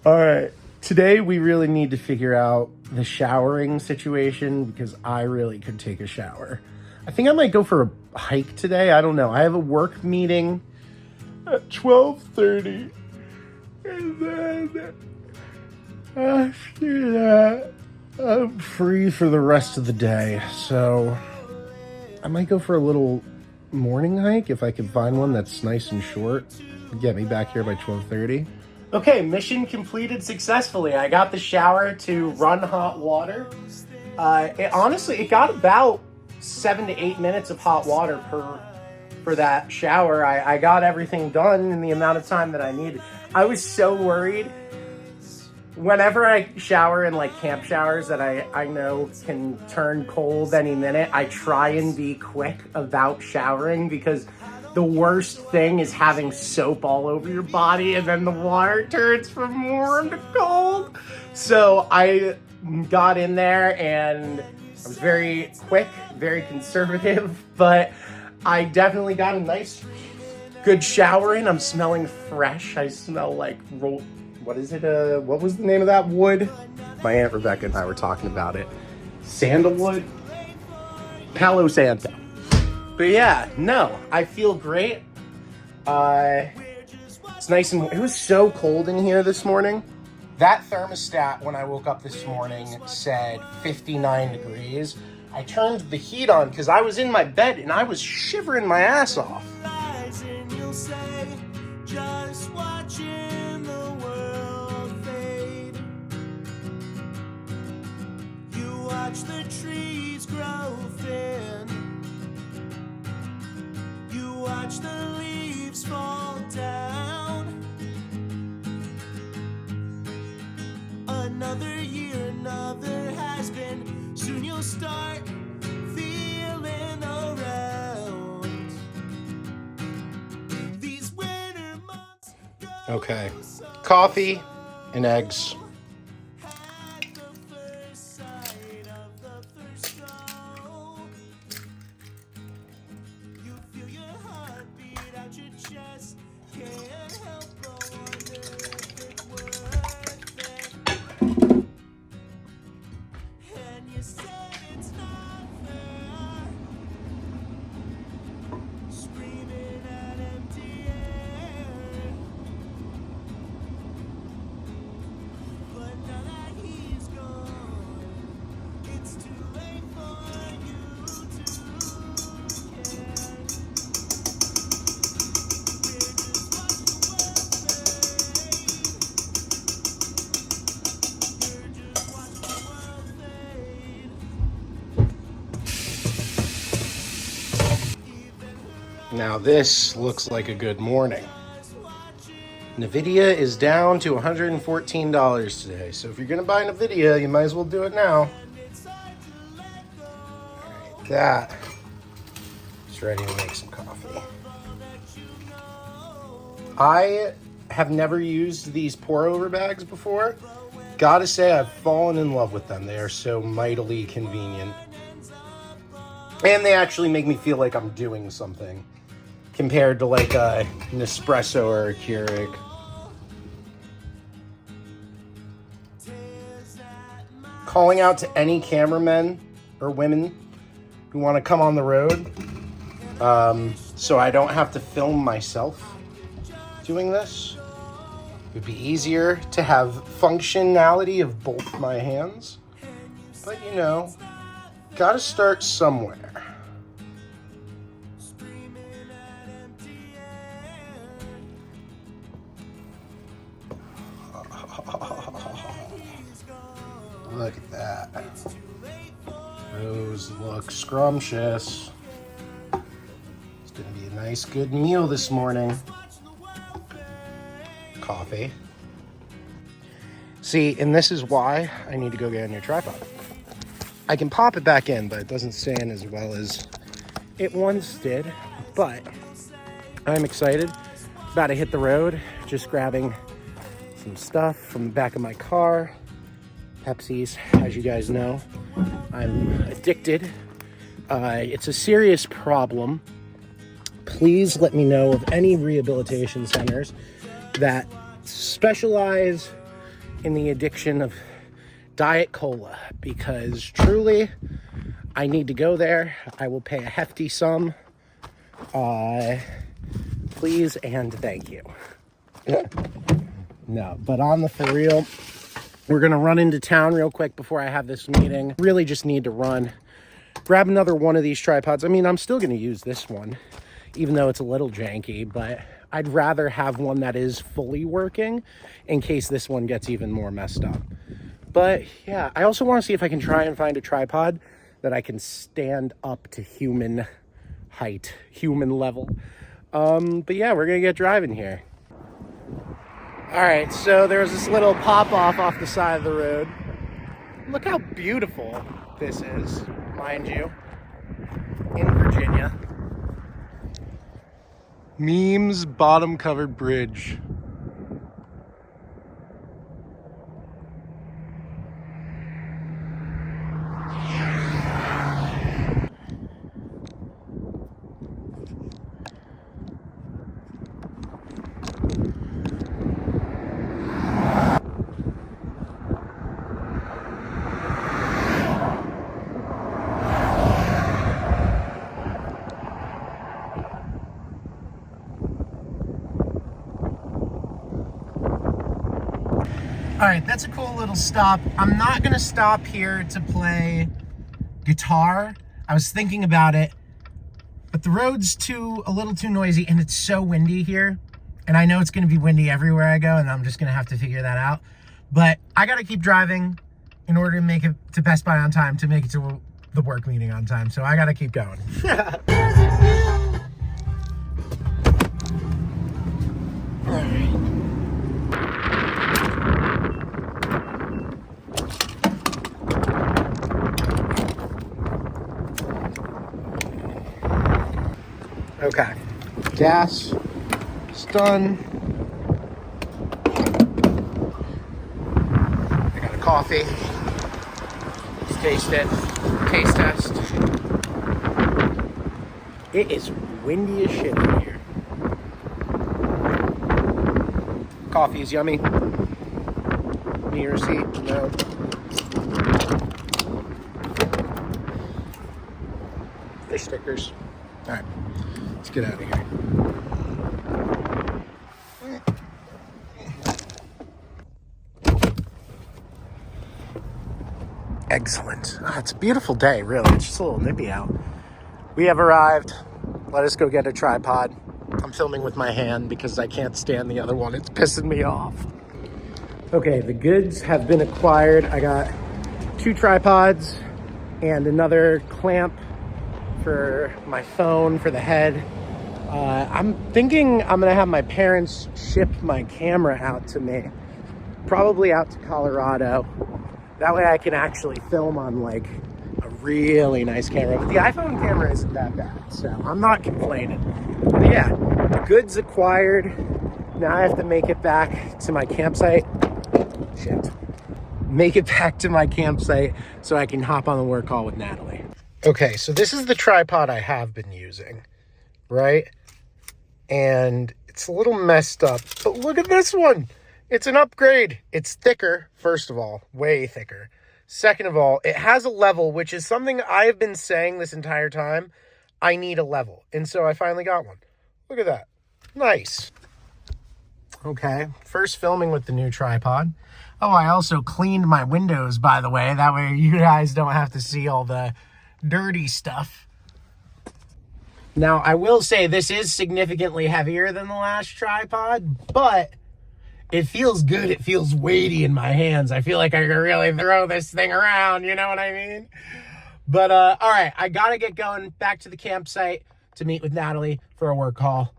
All right. Today we really need to figure out the showering situation because I really could take a shower. I think I might go for a hike today. I don't know. I have a work meeting at 12:30. And then after that, I'm free for the rest of the day. So I might go for a little morning hike if I can find one that's nice and short. Get me back here by 12:30. Okay, mission completed successfully. I got the shower to run hot water. It got about 7 to 8 minutes of hot water for that shower. I got everything done in the amount of time that I needed. I was so worried. Whenever I shower in like camp showers that I know can turn cold any minute, I try and be quick about showering because the worst thing is having soap all over your body and then the water turns from warm to cold. So I got in there and I was very quick, very conservative, but I definitely got a nice, good shower in. I'm smelling fresh. I smell like what is it? What was the name of that wood? My Aunt Rebecca and I were talking about it. Sandalwood? Palo Santo. But yeah, no, I feel great. It's nice and it was so cold in here this morning. That thermostat when I woke up this morning said 59 degrees. I turned the heat on because I was in my bed and I was shivering my ass off. Watch the trees grow thin. You watch the leaves fall down. Another year, another has been. Soon you'll start feeling around. These winter months. Okay, coffee and eggs. Now this looks like a good morning. NVIDIA is down to $114 today. So if you're gonna buy NVIDIA, you might as well do it now. Alright, that is ready to make some coffee. I have never used these pour over bags before. Gotta say I've fallen in love with them. They are so mightily convenient. And they actually make me feel like I'm doing something compared to like a Nespresso or a Keurig. Calling out to any cameramen or women who want to come on the road, so I don't have to film myself doing this. It would be easier to have functionality of both my hands, but you know, gotta start somewhere. Look at that. Those look scrumptious. It's gonna be a nice good meal this morning. Coffee. See, and this is why I need to go get a new tripod. I can pop it back in, but it doesn't stand as well as it once did. But I'm excited. About to hit the road, just grabbing some stuff from the back of my car. Pepsi's, as you guys know, I'm addicted. It's a serious problem. Please let me know of any rehabilitation centers that specialize in the addiction of Diet Cola, because truly I need to go there. I will pay a hefty sum. Please and thank you. No, but on the for real, we're gonna run into town real quick before I have this meeting. Really just need to run, grab another one of these tripods. I mean, I'm still gonna use this one, even though it's a little janky, but I'd rather have one that is fully working in case this one gets even more messed up. But yeah, I also want to see if I can try and find a tripod that I can stand up to human height, human level. But yeah, we're gonna get driving here. All right, so there's this little pop-off the side of the road. Look how beautiful this is, mind you, in Virginia. Memes bottom covered bridge. All right, that's a cool little stop. I'm not gonna stop here to play guitar. I was thinking about it, but the road's a little too noisy, and it's so windy here. And I know it's gonna be windy everywhere I go, and I'm just gonna have to figure that out. But I gotta keep driving in order to make it to Best Buy on time, to make it to the work meeting on time. So I gotta keep going. All right. Okay, gas is done. I got a coffee. Let's taste it. Taste test. It is windy as shit in here. Coffee is yummy. Need a receipt? No. Fish stickers. All right. Let's get out of here. Excellent. It's a beautiful day, really. It's just a little nippy out. We have arrived. Let us go get a tripod. I'm filming with my hand because I can't stand the other one. It's pissing me off. Okay, the goods have been acquired. I got 2 tripods and another clamp for my phone for the head. I'm thinking I'm gonna have my parents ship my camera out to me, probably out to Colorado. That way I can actually film on like a really nice camera. But the iPhone camera isn't that bad, so I'm not complaining. But yeah, the goods acquired. Now I have to make it back to my campsite. Shit. Make it back to my campsite so I can hop on the work call with Natalie. Okay, so this is the tripod I have been using, right? And it's a little messed up, but look at this one. It's an upgrade. It's thicker, first of all, way thicker. Second of all, it has a level, which is something I've been saying this entire time. I need a level. And so I finally got one. Look at that. Nice. Okay, first filming with the new tripod. Oh, I also cleaned my windows, by the way. That way you guys don't have to see all the dirty stuff. Now, I will say this is significantly heavier than the last tripod, but it feels good. It feels weighty in my hands. I feel like I can really throw this thing around, you know what I mean? But, all right, I gotta get going back to the campsite to meet with Natalie for a work call.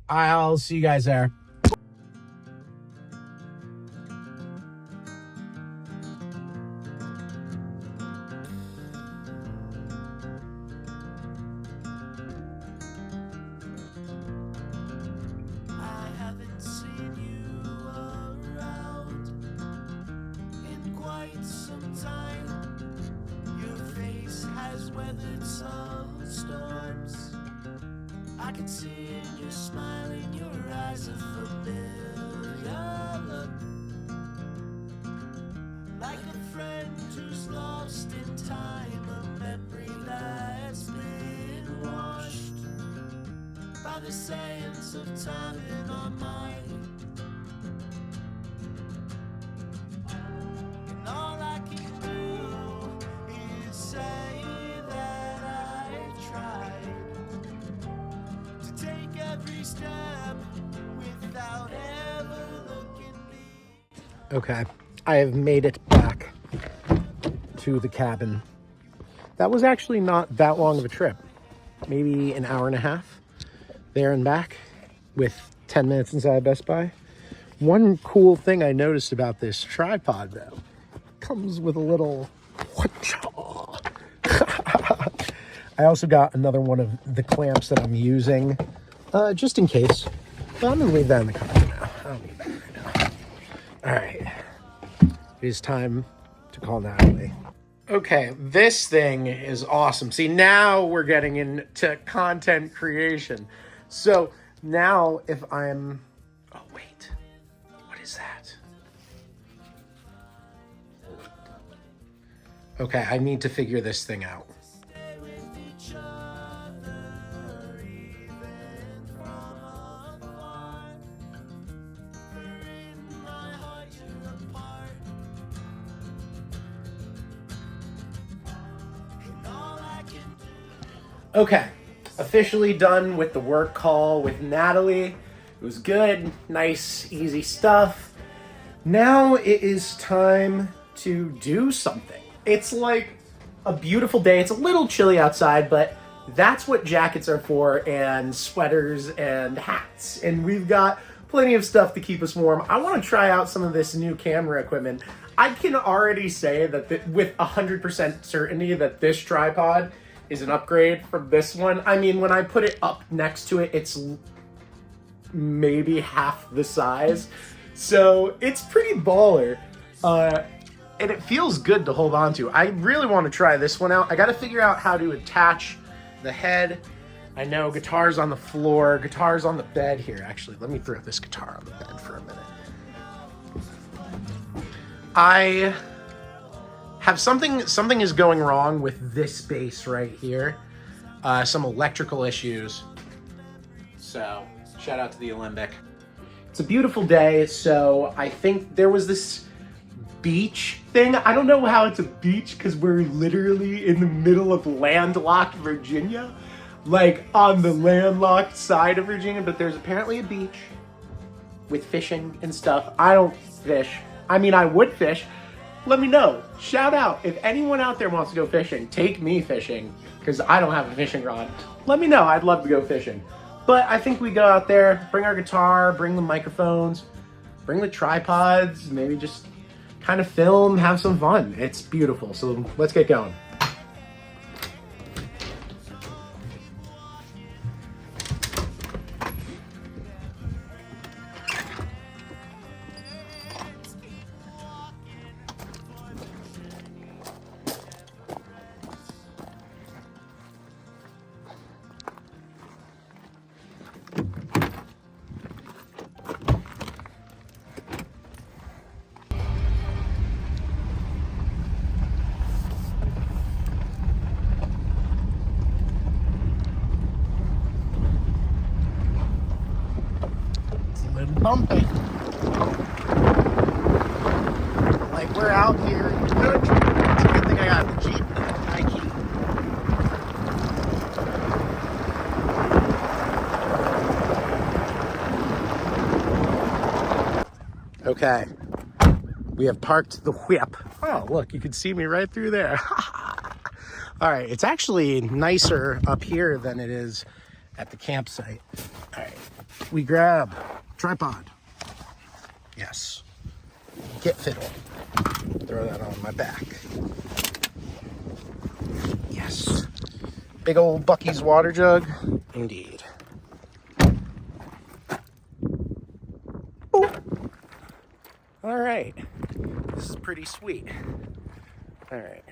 I'll see you guys there. Weathered some storms. I can see in your smile, in your eyes a familiar look. by the sands of time in our mind. And all I can do is say that I tried to take every step without ever looking back. Okay, I have made it back to the cabin. That was actually not that long of a trip. Maybe an hour and a half there and back with 10 minutes inside Best Buy. One cool thing I noticed about this tripod, though, comes with a little... I also got another one of the clamps that I'm using, just in case. But I'm going to leave that in the car for now. I don't need that right now. All right. It is time to call Natalie. Okay, this thing is awesome. See, now we're getting into content creation. So now if I'm... Oh, wait. What is that? Okay, I need to figure this thing out. Okay, officially done with the work call with Natalie. It was good, nice, easy stuff. Now it is time to do something. It's like a beautiful day. It's a little chilly outside, but that's what jackets are for, and sweaters and hats. And we've got plenty of stuff to keep us warm. I want to try out some of this new camera equipment. I can already say that with 100% certainty that this tripod is an upgrade from this one. I mean, when I put it up next to it, it's maybe half the size. So it's pretty baller. And it feels good to hold on to. I really want to try this one out. I got to figure out how to attach the head. I know guitar's on the floor, guitar's on the bed here. Actually, let me throw this guitar on the bed for a minute. I have something is going wrong with this bass right here. Some electrical issues. So, shout out to the Alembic. It's a beautiful day, so I think there was this beach thing. I don't know how it's a beach because we're literally in the middle of landlocked Virginia. Like on the landlocked side of Virginia, but there's apparently a beach with fishing and stuff. I don't fish. I mean, I would fish. Let me know. Shout out. If anyone out there wants to go fishing, take me fishing because I don't have a fishing rod. Let me know. I'd love to go fishing. But I think we go out there, bring our guitar, bring the microphones, bring the tripods, maybe just kind of film, have some fun. It's beautiful. So let's get going. Bumpy. Like we're out here in the country. It's a good thing I got the Jeep and the Nike. Okay, we have parked the whip. Oh, look, you can see me right through there. All right, it's actually nicer up here than it is at the campsite. All right, we grab tripod. Yes. Get fiddle. Throw that on my back. Yes. Big old Bucky's water jug. Indeed. Ooh. All right. This is pretty sweet. All right.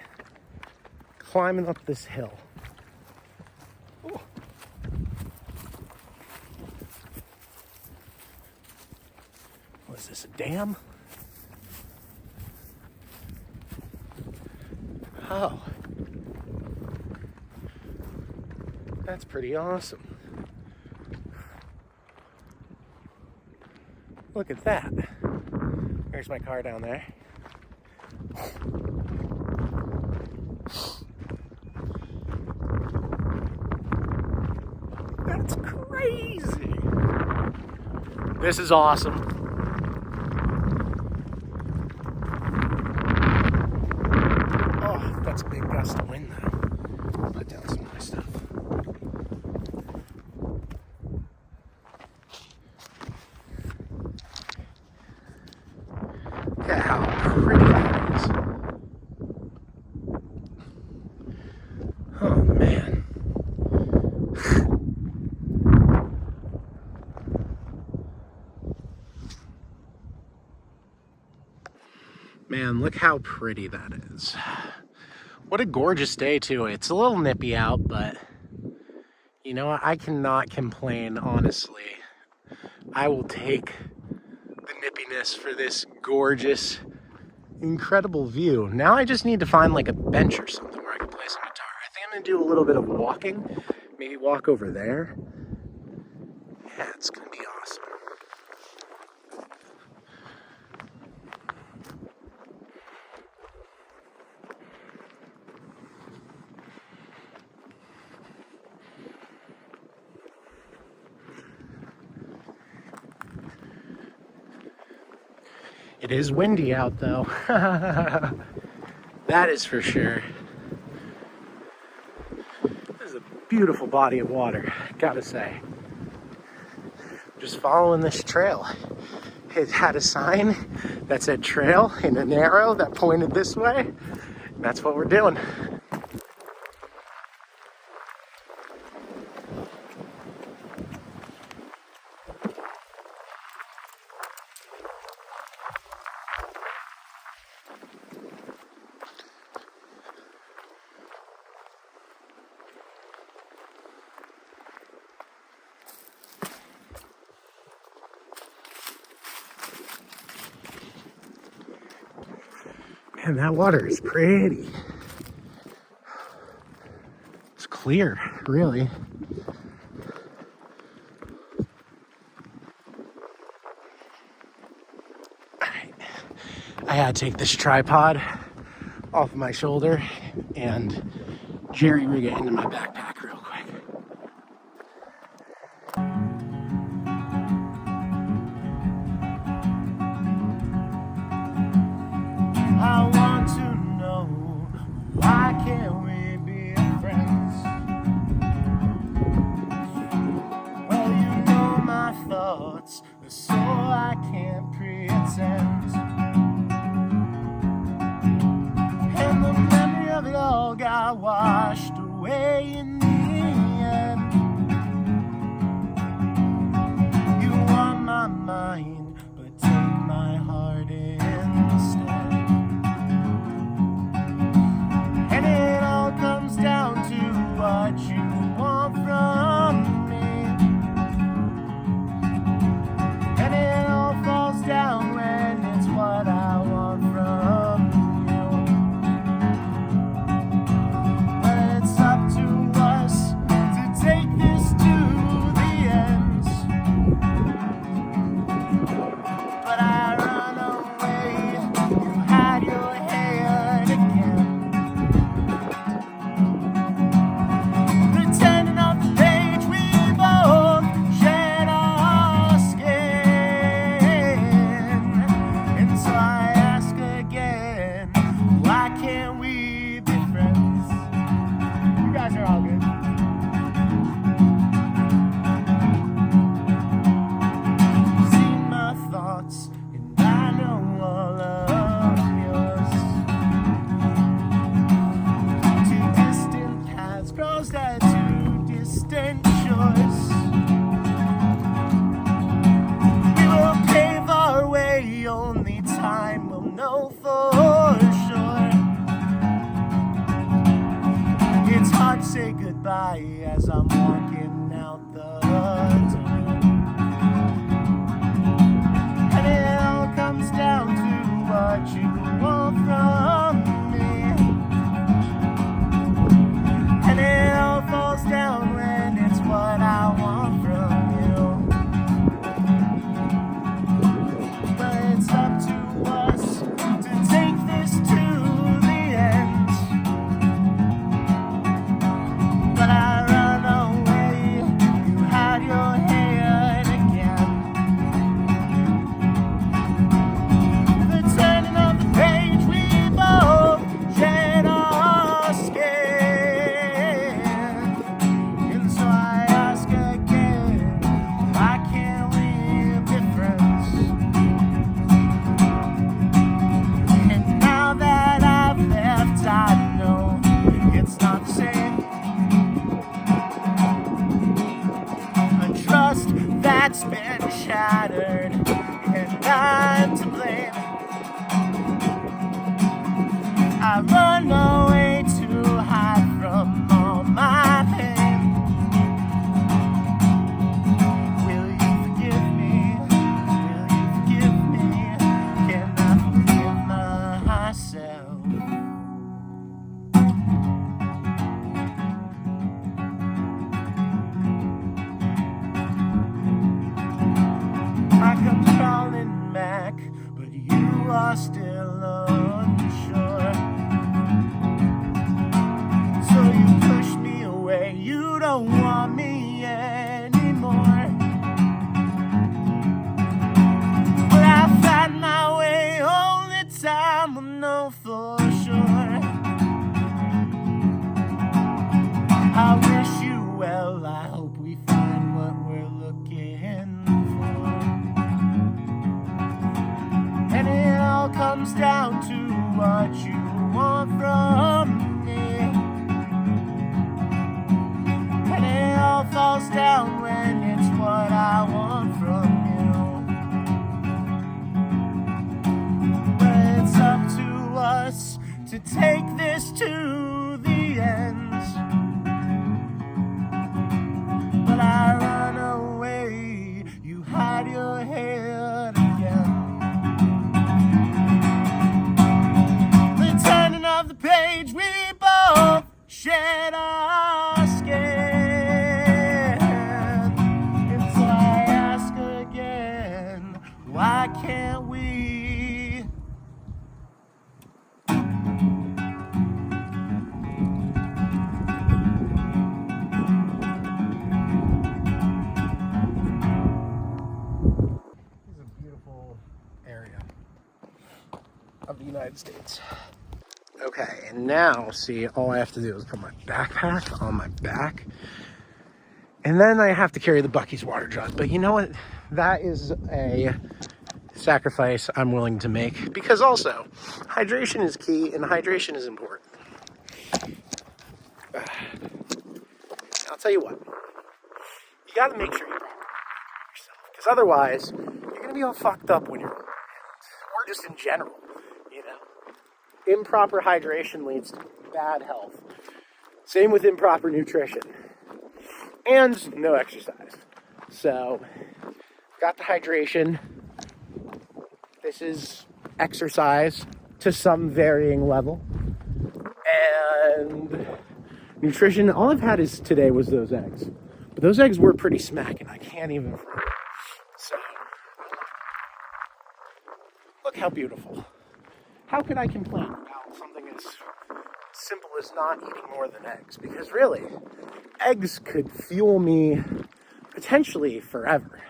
Climbing up this hill. Ooh. What is this, a dam? Oh. That's pretty awesome. Look at that. There's my car down there. That's crazy. This is awesome. Oh, that's a big gust of wind though. Put down some of my stuff. Look at how pretty that is. Oh man. Man, look how pretty that is. What a gorgeous day too. It's a little nippy out, but you know what? I cannot complain, honestly. I will take the nippiness for this gorgeous, incredible view. Now I just need to find like a bench or something where I can play some guitar. I think I'm gonna do a little bit of walking. Maybe walk over there. Yeah, it's gonna be awesome. It is windy out though. That is for sure. This is a beautiful body of water, gotta say. Just following this trail. It had a sign that said trail and an arrow that pointed this way. And that's what we're doing. Man, that water is pretty. It's clear, really. Alright. I had to take this tripod off my shoulder and jerry rig it into my backpack real quick. I want to know, why can't we be friends? Well, you know my thoughts, so I can't pretend. And the memory of it all got washed away in the end. You want my mind, but take my heart instead. Down to what you want from me, and it all falls down when it's what I want from you. But it's up to us to take this to the end. But I run away, you had your head again. Say goodbye as I'm walking out the door, and it all comes down to what you want from me, and it all falls down when it's what I want from you. are still unsure. So you push me away, you don't want me anymore. But I find my way, only time will know for sure. I wish you well, I hope we find what we're looking for. And it all comes down to what you want from me. And it all falls down when it's what I want from you. But it's up to us to take this to the end. But I run away, you hide your head again. The turning of the page, we both shed our skin. And so I ask again, why can't we? Area of the United States. Okay, and now, see, all I have to do is put my backpack on my back, and then I have to carry the Buc-ee's water jug. But you know what? That is a sacrifice I'm willing to make, because also, hydration is key, and hydration is important. I'll tell you what. You gotta make sure you yourself, because otherwise, you're gonna be all fucked up when you're or just in general, you know. Improper hydration leads to bad health. Same with improper nutrition. And no exercise. So, got the hydration. This is exercise to some varying level. And nutrition, all I've had today was those eggs. But those eggs were pretty smacking. I can't even... So... Look how beautiful. How could I complain about something as simple as not eating more than eggs? Because really, eggs could fuel me potentially forever.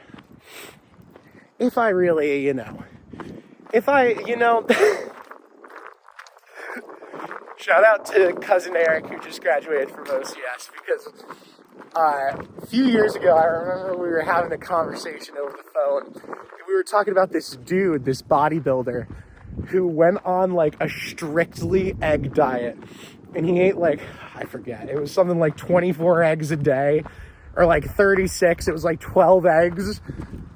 If I really, shout out to cousin Eric who just graduated from OCS, because a few years ago, I remember we were having a conversation over the phone. We were talking about this dude, this bodybuilder, who went on like a strictly egg diet. And he ate like, I forget, it was something like 24 eggs a day, or like 36. It was like 12 eggs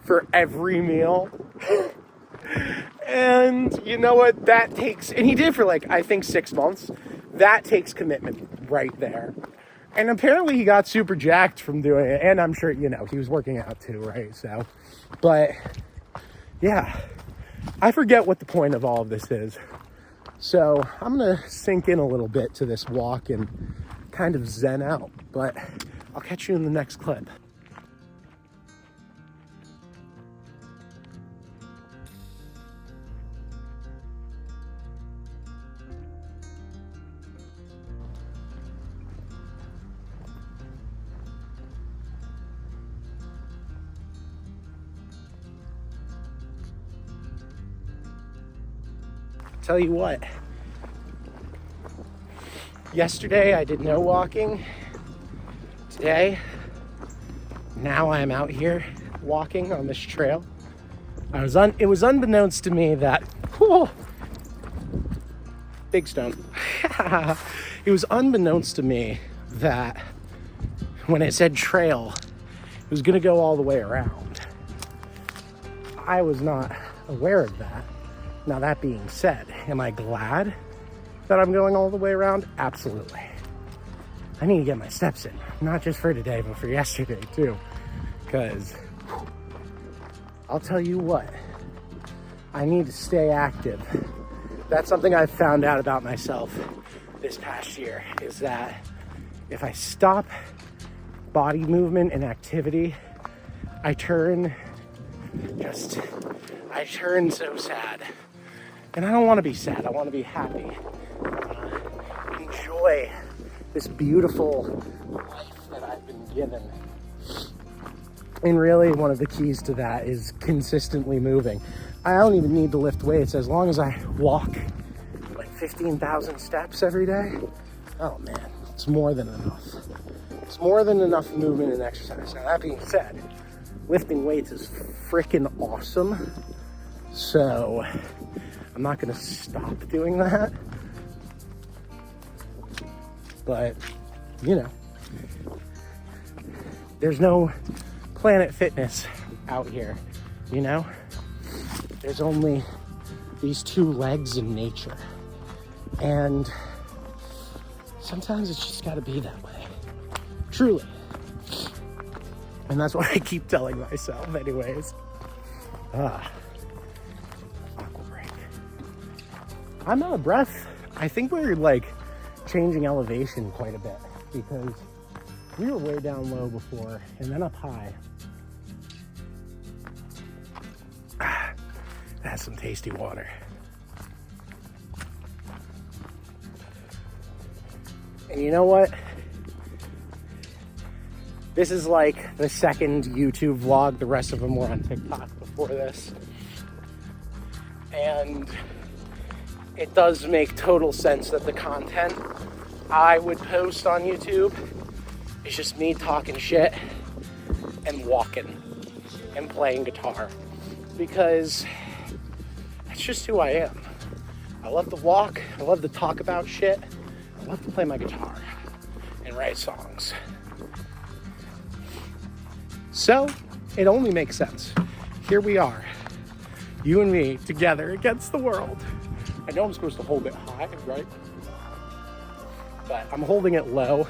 for every meal. And you know what? That takes, and he did for like, I think 6 months. That takes commitment right there. And apparently he got super jacked from doing it. And I'm sure, he was working out too, right? So, but yeah, I forget what the point of all of this is. So I'm going to sink in a little bit to this walk and kind of zen out. But I'll catch you in the next clip. Tell you what, yesterday I did no walking. Today, now I'm out here walking on this trail. It was unbeknownst to me that, big stone. It was unbeknownst to me that when it said trail, it was gonna go all the way around. I was not aware of that. Now, that being said, am I glad that I'm going all the way around? Absolutely. I need to get my steps in, not just for today, but for yesterday too. Because I'll tell you what, I need to stay active. That's something I've found out about myself this past year, is that if I stop body movement and activity, I turn so sad. And I don't want to be sad. I want to be happy. Enjoy this beautiful life that I've been given. And really, one of the keys to that is consistently moving. I don't even need to lift weights as long as I walk like 15,000 steps every day. Oh man, it's more than enough. It's more than enough movement and exercise. Now, that being said, lifting weights is freaking awesome. So I'm not gonna stop doing that. But, you know, there's no Planet Fitness out here, you know? There's only these two legs in nature. And sometimes it's just gotta be that way. Truly. And that's what I keep telling myself anyways. Aqua break. I'm out of breath. I think we're like changing elevation quite a bit because we were way down low before and then up high. That's some tasty water. And you know what? This is like the second YouTube vlog. The rest of them were on TikTok before this. And it does make total sense that the content I would post on YouTube is just me talking shit and walking and playing guitar. Because that's just who I am. I love to walk, I love to talk about shit, I love to play my guitar and write songs. So, it only makes sense. Here we are, you and me together against the world. I know I'm supposed to hold it high, right? But I'm holding it low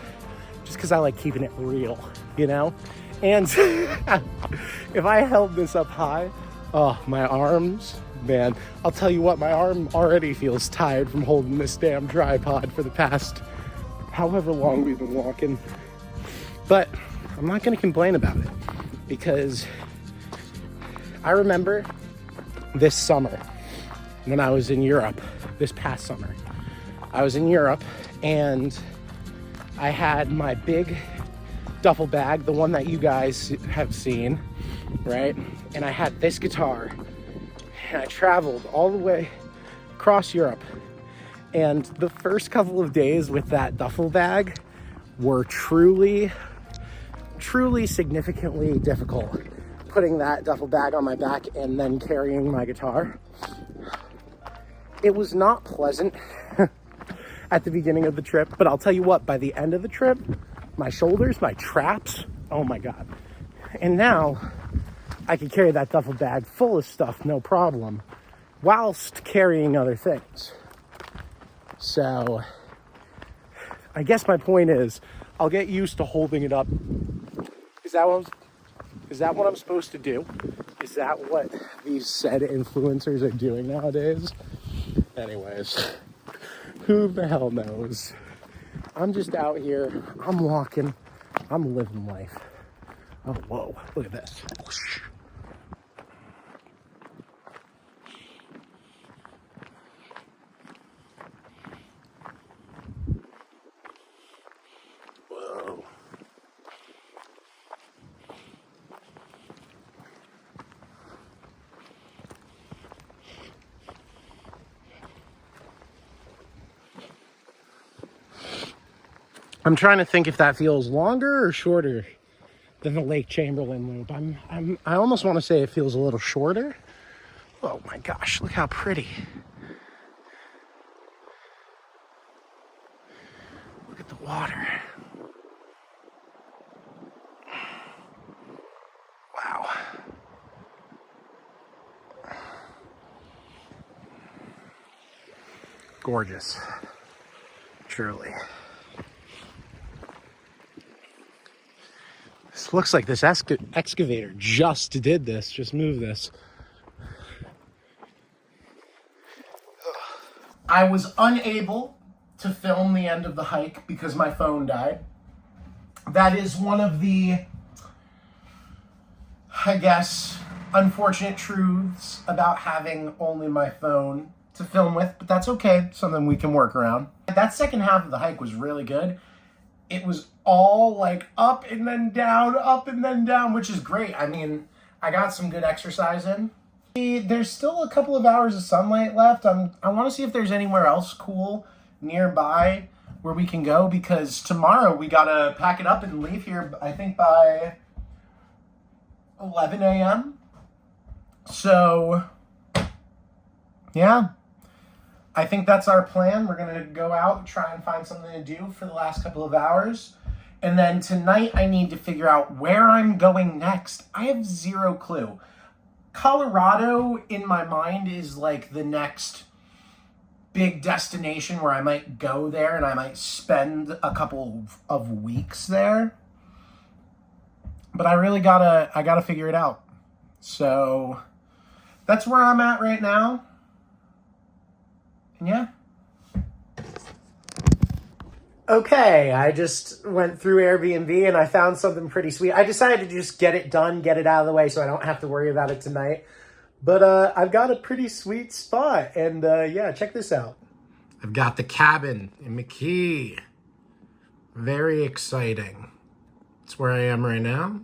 just because I like keeping it real, you know? And if I held this up high, oh, my arms, man, I'll tell you what, my arm already feels tired from holding this damn tripod for the past however long we've been walking. But I'm not gonna complain about it because I remember this summer when I was in Europe, this past summer, I was in Europe and I had my big duffel bag, the one that you guys have seen, right? And I had this guitar and I traveled all the way across Europe. And the first couple of days with that duffel bag were truly significantly difficult. Putting that duffel bag on my back and then carrying my guitar. It was not pleasant at the beginning of the trip, but I'll tell you what, by the end of the trip, my shoulders, my traps, oh my God. And now I can carry that duffel bag full of stuff, no problem, whilst carrying other things. So I guess my point is, I'll get used to holding it up. Is that what I'm supposed to do? Is that what these said influencers are doing nowadays? Anyways, who the hell knows? I'm just out here, I'm walking, I'm living life. Oh, whoa, look at this. Whoa. I'm trying to think if that feels longer or shorter than the Lake Chamberlain loop. I almost want to say it feels a little shorter. Oh my gosh, look how pretty. Look at the water. Wow. Gorgeous. Truly. This looks like this excavator just did this, just moved this. I was unable to film the end of the hike because my phone died. That is one of the, I guess, unfortunate truths about having only my phone to film with, but that's okay. Something we can work around. That second half of the hike was really good. It was all like up and then down, which is great. I mean, I got some good exercise in. There's still a couple of hours of sunlight left. I want to see if there's anywhere else cool nearby where we can go, because tomorrow we gotta pack it up and leave here, I think by 11 a.m. So, yeah, I think that's our plan. We're gonna go out and try and find something to do for the last couple of hours. And then tonight I need to figure out where I'm going next. I have zero clue. Colorado in my mind is like the next big destination where I might go there and I might spend a couple of weeks there. But I really gotta figure it out. So that's where I'm at right now. And yeah. Okay, I just went through Airbnb and I found something pretty sweet. I decided to just get it done, get it out of the way so I don't have to worry about it tonight. But I've got a pretty sweet spot, and yeah, check this out. I've got the cabin in McKee. Very exciting. It's where I am right now.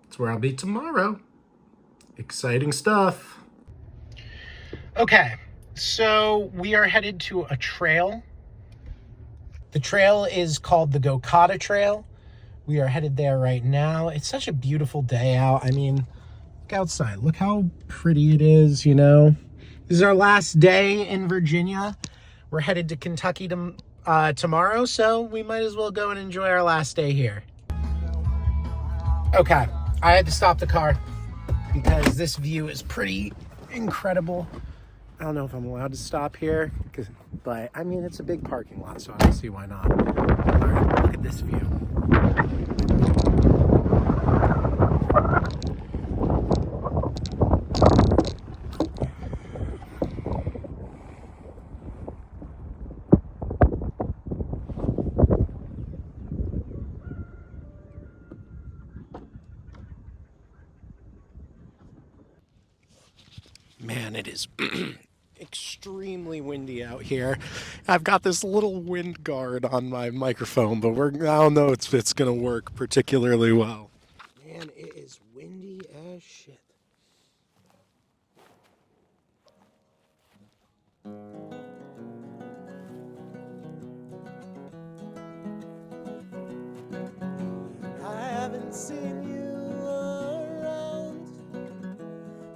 It's where I'll be tomorrow. Exciting stuff. Okay, so we are headed to a trail. The trail is called the Gokata Trail. We are headed there right now. It's such a beautiful day out. I mean, look outside. Look how pretty it is, you know. This is our last day in Virginia. We're headed to Kentucky tomorrow, so we might as well go and enjoy our last day here. Okay, I had to stop the car because this view is pretty incredible. I don't know if I'm allowed to stop here, but I mean, it's a big parking lot, so I don't see why not. All right, look at this view. Man, it is extremely windy out here. I've got this little wind guard on my microphone, but I don't know if it's gonna work particularly well. Man, it is windy as shit. I haven't seen you around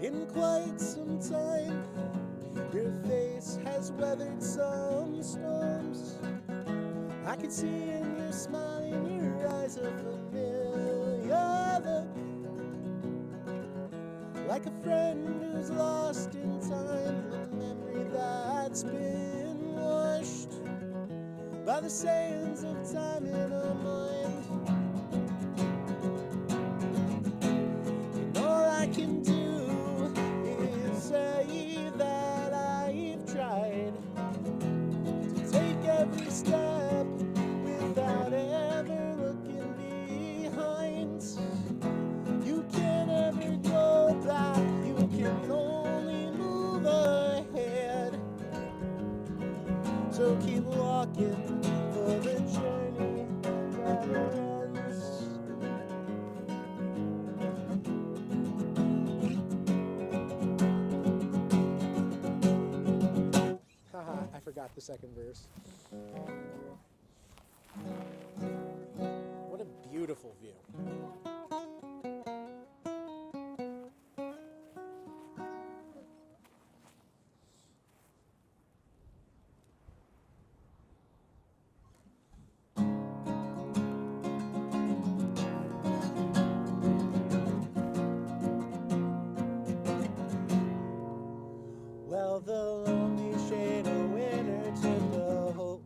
in quite some time. Your face has weathered some storms. I can see in your smile, in your eyes, a familiar look, like a friend who's lost in time, a memory that's been washed by the sands of time in our mind. And all I can do is say that I've tried to take every step without ever looking behind. You can't ever go back, you can only move ahead. So keep walking for the journey never ends. Haha, I forgot the second verse. What a beautiful view. Well, the lonely shade of winter took a hold.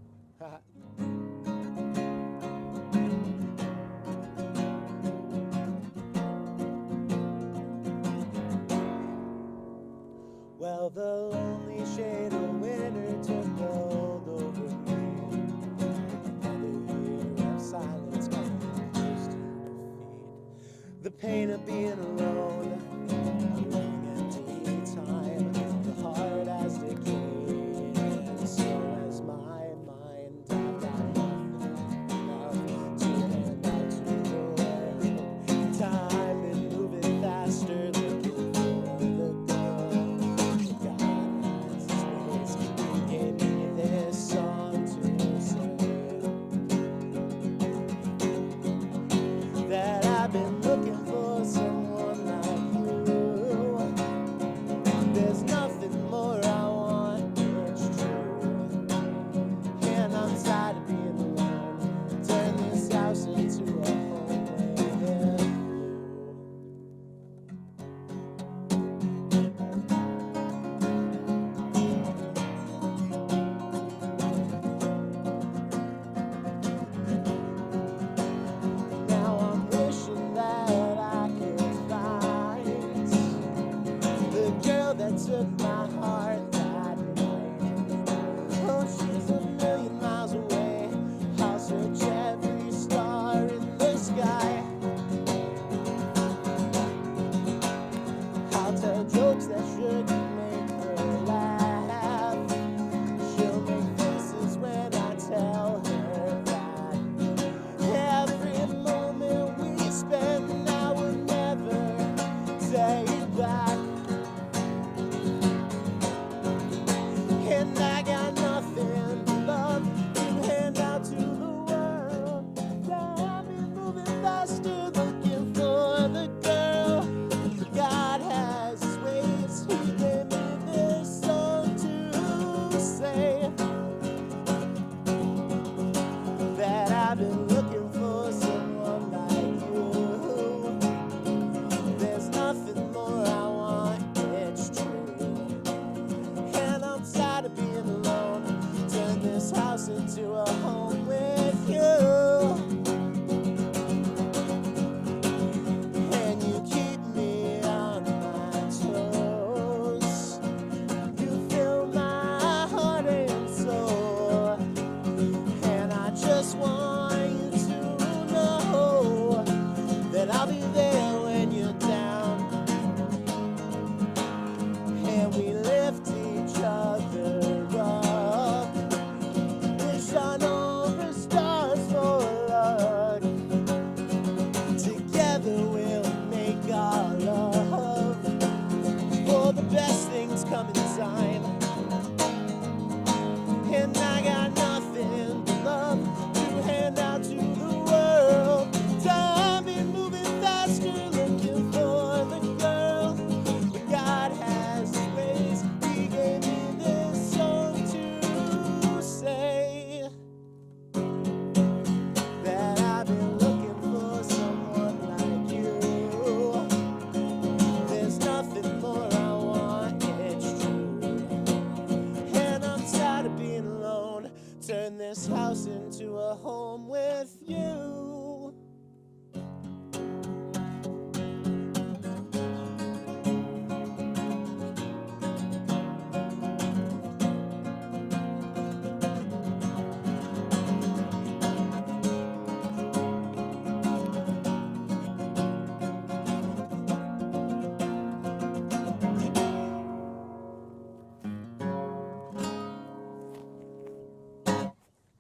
Well, the lonely shade of winter took a hold over me. Another year of silence coming close to defeat. The pain of being alone, a long empty time. The heart as And I got nothing but love to hand out to the world. Yeah, I've been moving faster, looking for the girl. God has his ways, he gave me this song to say. That I've been looking for someone like you. There's nothing more I want, it's true. And I'm tired of being alone. Turn this house into a home with you. And you keep me on my toes. You fill my heart and soul. And I just want you to know that I'll be there when you're down. And we lift each other up. Wish on over stars for luck. Together we'll make our love. For the best things come in time. And I got nothing but love to hand out to the world. Time been moving faster, looking for the girl. But God has his ways, he gave me this song to say. That I've been looking for someone like you. There's nothing more I want, it's true. And I'm tired of being alone. Turn this house into a home with you.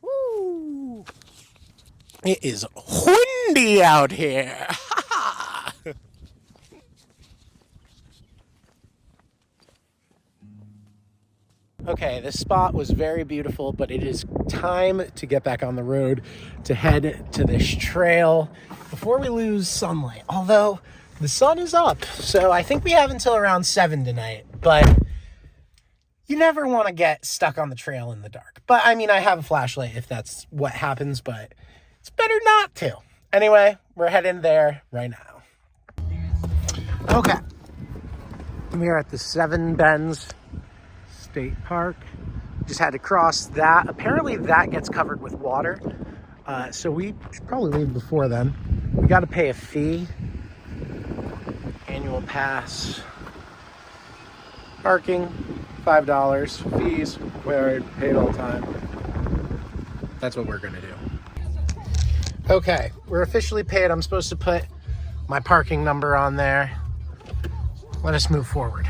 Woo! It is windy out here. Okay, this spot was very beautiful, but it is time to get back on the road to head to this trail before we lose sunlight. Although the sun is up, so I think we have until around 7 tonight, but you never want to get stuck on the trail in the dark. But I mean, I have a flashlight if that's what happens, but it's better not to. Anyway, we're heading there right now. Okay, we are at the Seven Bends State Park. Just had to cross that. Apparently that gets covered with water. So we should probably leave before then. We got to pay a fee. Annual pass. Parking, $5. Fees, we already paid all the time. That's what we're gonna do. Okay, we're officially paid. I'm supposed to put my parking number on there. Let us move forward.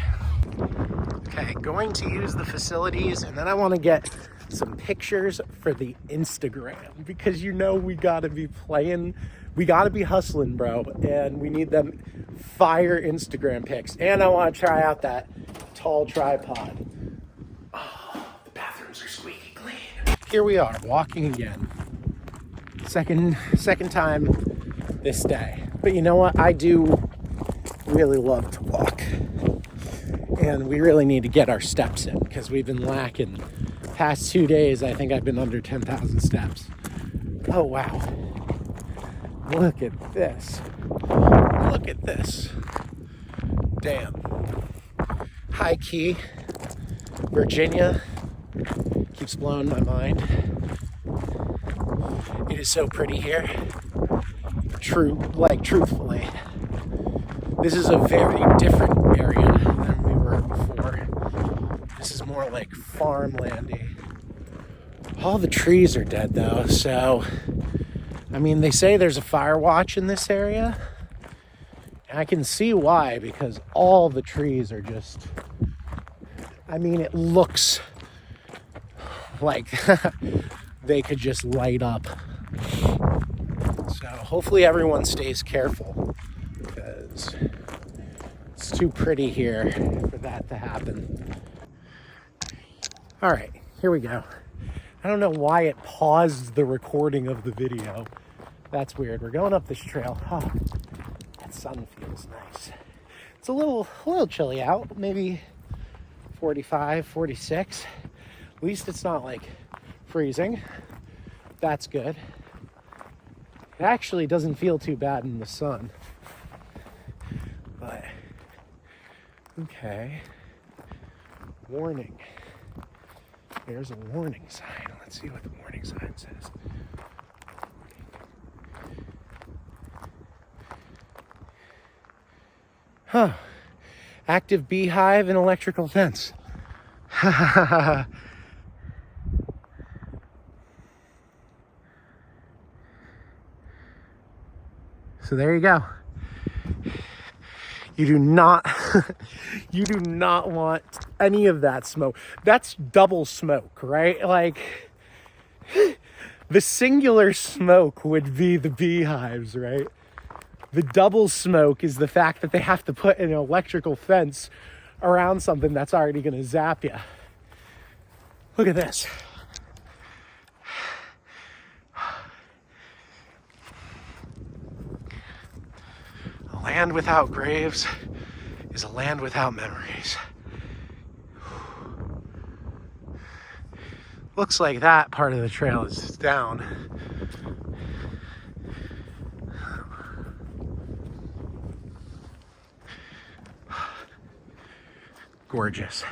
Okay, going to use the facilities, and then I want to get some pictures for the Instagram, because you know we gotta be playing, we gotta be hustling, bro, and we need them fire Instagram pics. And I want to try out that tall tripod. Oh, the bathrooms are squeaky clean. Here we are, walking again. Second time this day. But you know what? I do really love to walk. And we really need to get our steps in, because we've been lacking. Past 2 days, I think I've been under 10,000 steps. Oh, wow. Look at this. Look at this. Damn. High key. Virginia keeps blowing my mind. It is so pretty here. Truthfully. This is a very different area than we were before. This is more like farmlandy. All the trees are dead though, so I mean, they say there's a fire watch in this area. And I can see why, because all the trees are just, I mean, it looks like they could just light up. So hopefully everyone stays careful, because it's too pretty here for that to happen. All right, here we go. I don't know why it paused the recording of the video. That's weird. We're going up this trail. Oh, that sun feels nice. It's a little chilly out, maybe 45, 46. At least it's not like freezing. That's good. It actually doesn't feel too bad in the sun. But, okay. Warning. There's a warning sign. Let's see what the warning sign says. Huh. Active beehive and electrical fence. So there you go. You do not want any of that smoke. That's double smoke, right? Like, the singular smoke would be the beehives, right? The double smoke is the fact that they have to put an electrical fence around something that's already going to zap you. Look at this. A land without graves is a land without memories. Looks like that part of the trail is down. Gorgeous.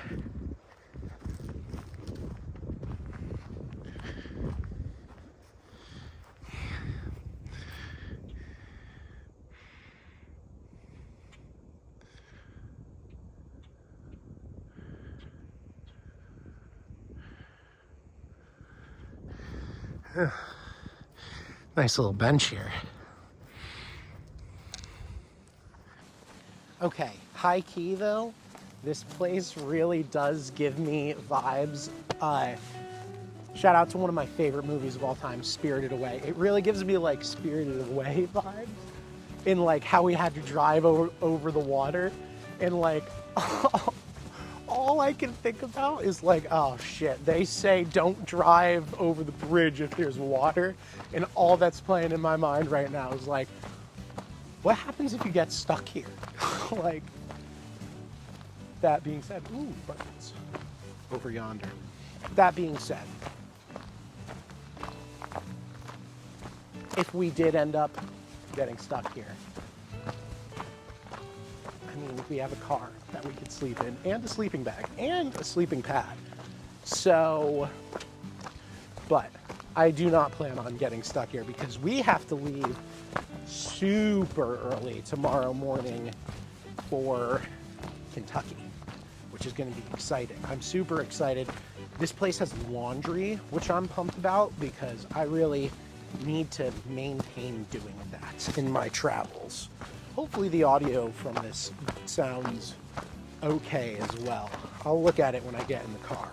Nice little bench here. Okay, high key though, this place really does give me vibes. Shout out to one of my favorite movies of all time, Spirited Away. It really gives me like Spirited Away vibes in like how we had to drive over the water, and like all I can think about is like, oh shit, they say don't drive over the bridge if there's water, and all that's playing in my mind right now is like, what happens if you get stuck here? Like, that being said, ooh, birds over yonder. That being said, if we did end up getting stuck here, I mean, we have a car that we could sleep in, and a sleeping bag, and a sleeping pad. So, but I do not plan on getting stuck here because we have to leave super early tomorrow morning for Kentucky, which is going to be exciting. I'm super excited. This place has laundry, which I'm pumped about because I really need to maintain doing that in my travels. Hopefully the audio from this sounds okay as well. I'll look at it when I get in the car.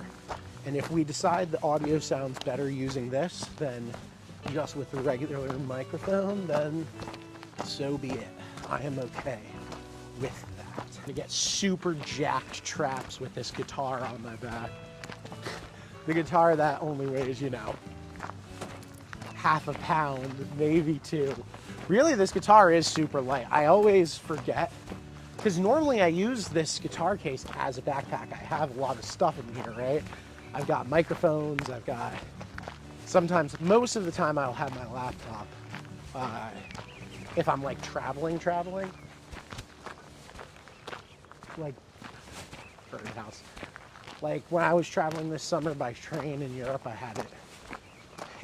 And if we decide the audio sounds better using this than just with the regular microphone, then so be it. I am okay with that. I'm gonna get super jacked traps with this guitar on my back. The guitar that only weighs, you know, half a pound, maybe 2. Really, this guitar is super light. I always forget, because normally I use this guitar case as a backpack. I have a lot of stuff in here, right? I've got microphones, I've got, sometimes, most of the time I'll have my laptop. If I'm like traveling. Like, birdhouse. Like when I was traveling this summer by train in Europe, I had it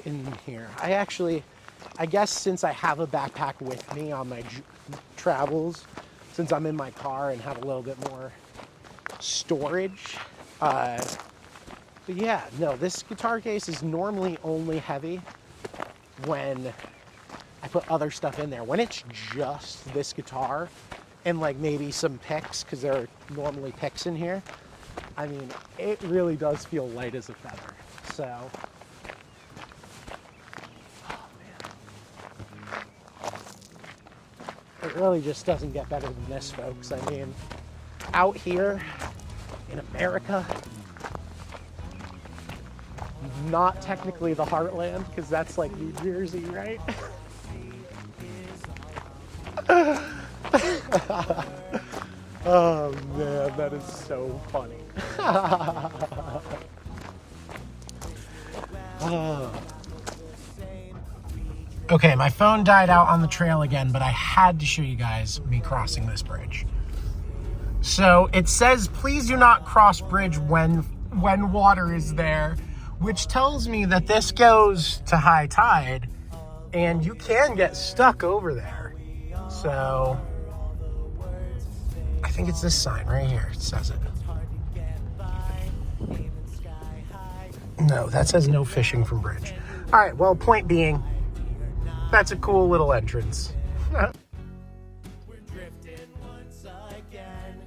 in here. I guess since I have a backpack with me on my travels, since I'm in my car and have a little bit more storage, but yeah, no, this guitar case is normally only heavy when I put other stuff in there. When it's just this guitar and like maybe some picks, because there are normally picks in here, I mean, it really does feel light as a feather. So, it really just doesn't get better than this, folks. I mean, out here in America, not technically the heartland because that's like New Jersey, right? Oh man, that is so funny. Okay, my phone died out on the trail again, but I had to show you guys me crossing this bridge. So it says, please do not cross bridge when water is there, which tells me that this goes to high tide and you can get stuck over there. So I think it's this sign right here. It says it. No, that says no fishing from bridge. All right, well, point being, that's a cool little entrance. We're drifting once again.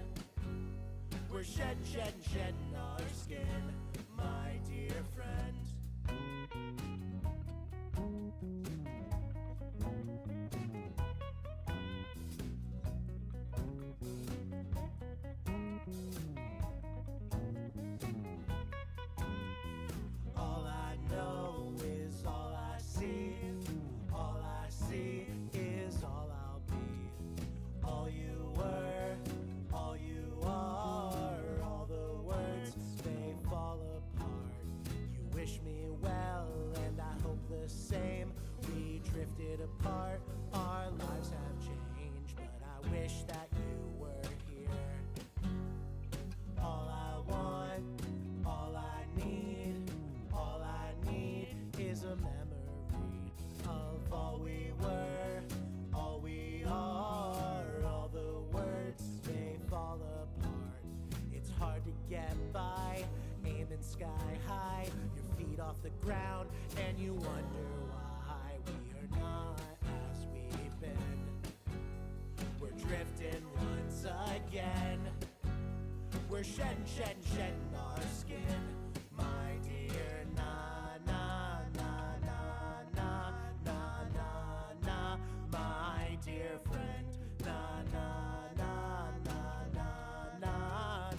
We're shedding our skin, my dear friend. All I know is all I see. All I see is all I'll be. All you were, all you are. All the words, they fall apart. You wish me well, and I hope the same. We drifted apart, our lives have changed, but I wish that you were here. All I want, all I need is a memory of all we were, all we are. All the words, they fall apart. It's hard to get by, aiming sky high, your feet off the ground, and you wonder why we are not as we've been. We're drifting once again. We're shedding our skin, my dear. Na na na na na na na na, my dear friend. Na na na na na na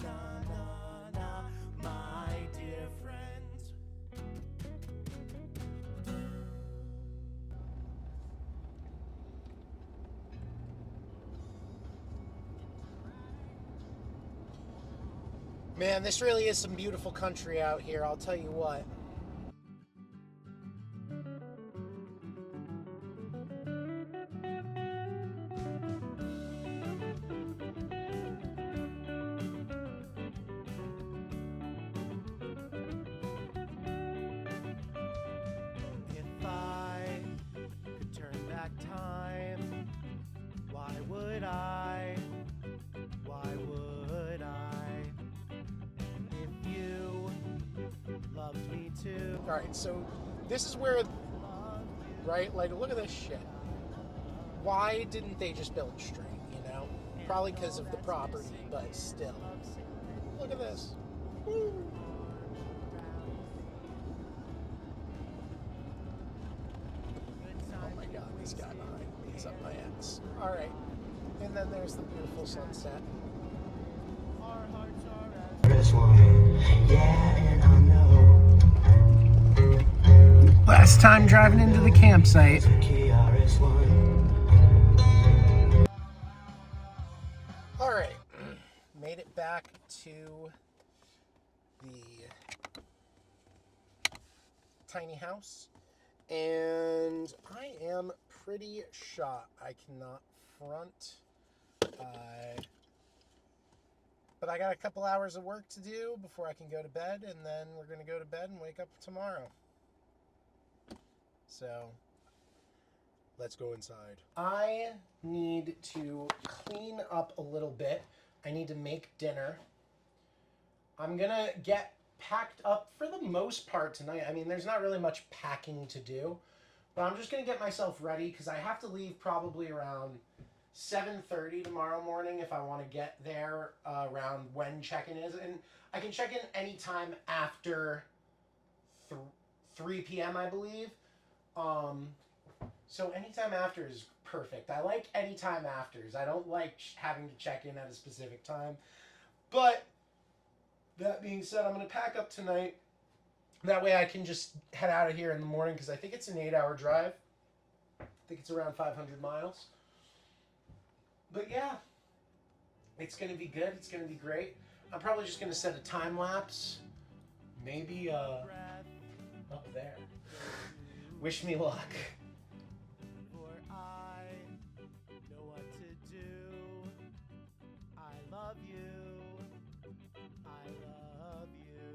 na na na, my dear friend. Man, this really is some beautiful country out here, I'll tell you what. If I could turn back time, why would I? Why would I? If you loved me too. All right, so this is where, right, like, look at this shit. Why didn't they just build straight, you know? Probably because of the property, but still. Look at this. Woo. Oh my god, this guy behind me is up my ass. All right, and then there's the beautiful sunset. Our hearts are as S1, yeah, and I know. Last time driving into the campsite. All right, made it back to the tiny house, and I am pretty shot. I cannot front. But I got a couple hours of work to do before I can go to bed, and then we're going to go to bed and wake up tomorrow. So, let's go inside. I need to clean up a little bit. I need to make dinner. I'm going to get packed up for the most part tonight. I mean, there's not really much packing to do, but I'm just going to get myself ready because I have to leave probably around 7:30 tomorrow morning if I want to get there around when check-in is. And I can check in anytime after 3 p.m., I believe. So anytime after is perfect. I like anytime afters. I don't like having to check in at a specific time. But that being said, I'm going to pack up tonight. That way I can just head out of here in the morning because I think it's an 8-hour drive. I think it's around 500 miles. But yeah, it's going to be good. It's going to be great. I'm probably just going to set a time lapse. Maybe up there. Wish me luck. For I know what to do. I love you. I love you.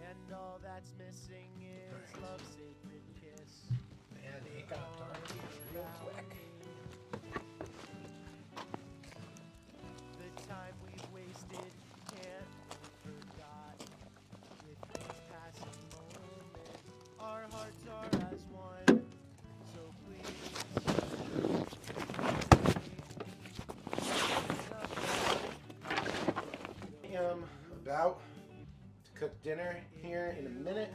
And all that's missing is love's sacred kiss. Man, it got dark real quick. The time we've wasted can't be forgot. With each passing moment, our hearts are as one. So please, I am about to cook dinner here in a minute,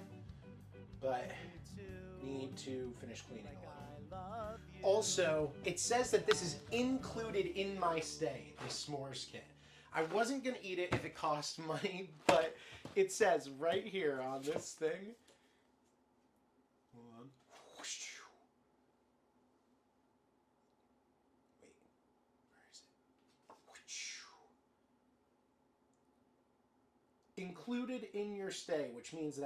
but need to finish cleaning a little. Also, it says that this is included in my stay, the s'mores kit. I wasn't going to eat it if it cost money, but it says right here on this thing. Hold on. Wait, where is it? Included in your stay, which means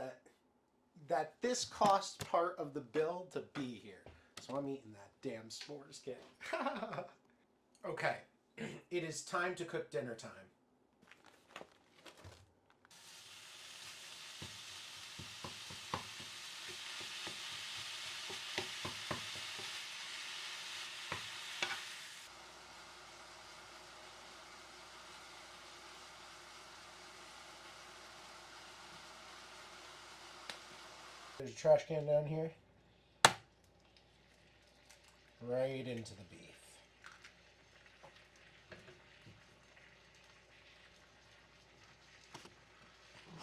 that this costs part of the bill to be here. So I'm eating that damn s'mores kit. Okay, it is time to cook dinner time. There's a trash can down here. Right into the beef.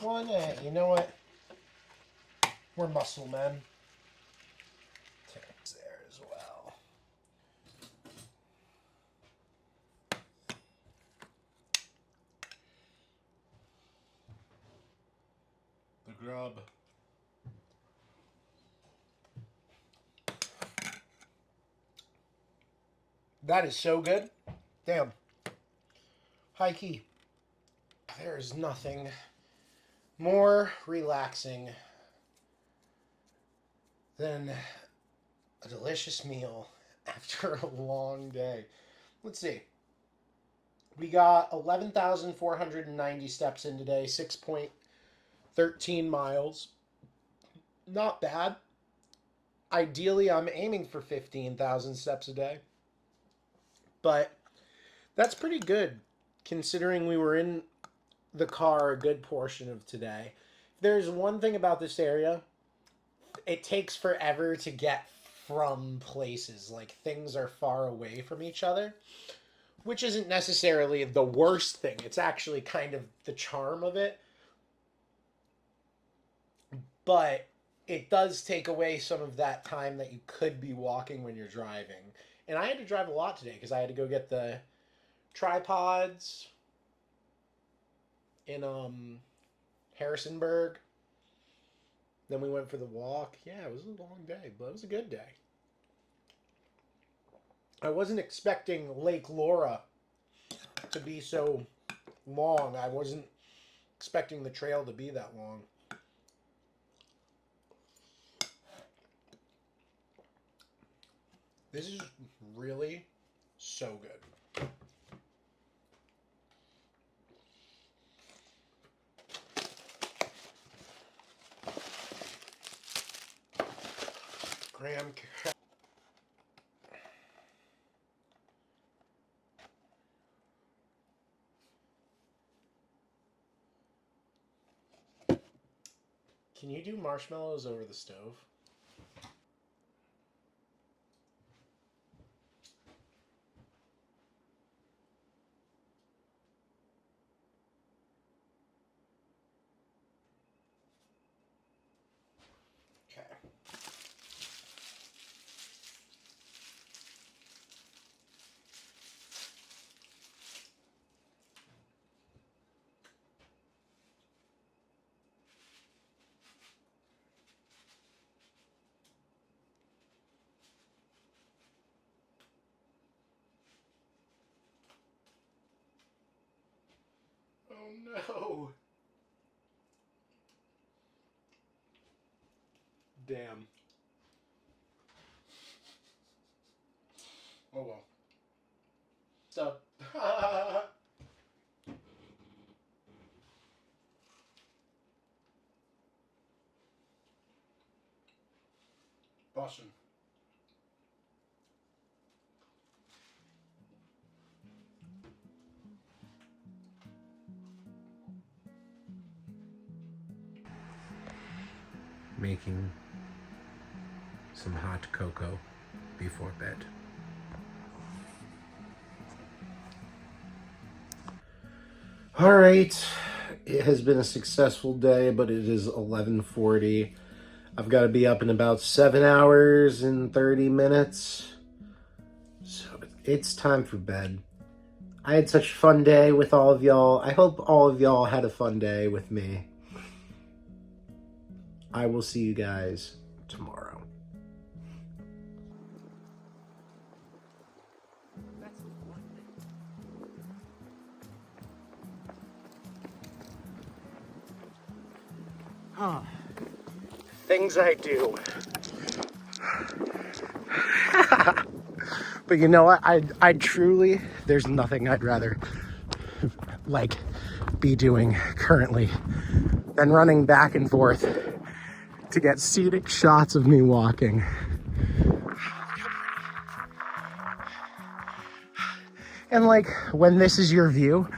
Well, hey, you know what? We're muscle men. It's there as well. The grub. That is so good. Damn. High key. There's nothing more relaxing than a delicious meal after a long day. Let's see. We got 11,490 steps in today, 6.13 miles. Not bad. Ideally, I'm aiming for 15,000 steps a day. But that's pretty good considering we were in the car a good portion of today. There's one thing about this area, it takes forever to get from places. Like, things are far away from each other, which isn't necessarily the worst thing. It's actually kind of the charm of it. But it does take away some of that time that you could be walking when you're driving. And I had to drive a lot today because I had to go get the tripods in Harrisonburg. Then we went for the walk. Yeah, it was a long day, but it was a good day. I wasn't expecting Lake Laura to be so long. I wasn't expecting the trail to be that long. This is really so good. Graham. Can you do marshmallows over the stove? Okay. no. Damn. Oh well. Stop. Boston. Making some hot cocoa before bed. All right, it has been a successful day, but it is 11:40. I've got to be up in about 7 hours and 30 minutes. So it's time for bed. I had such a fun day with all of y'all. I hope all of y'all had a fun day with me. I will see you guys tomorrow. Things I do. But you know what? I truly, there's nothing I'd rather like be doing currently than running back and forth to get scenic shots of me walking. And like when this is your view,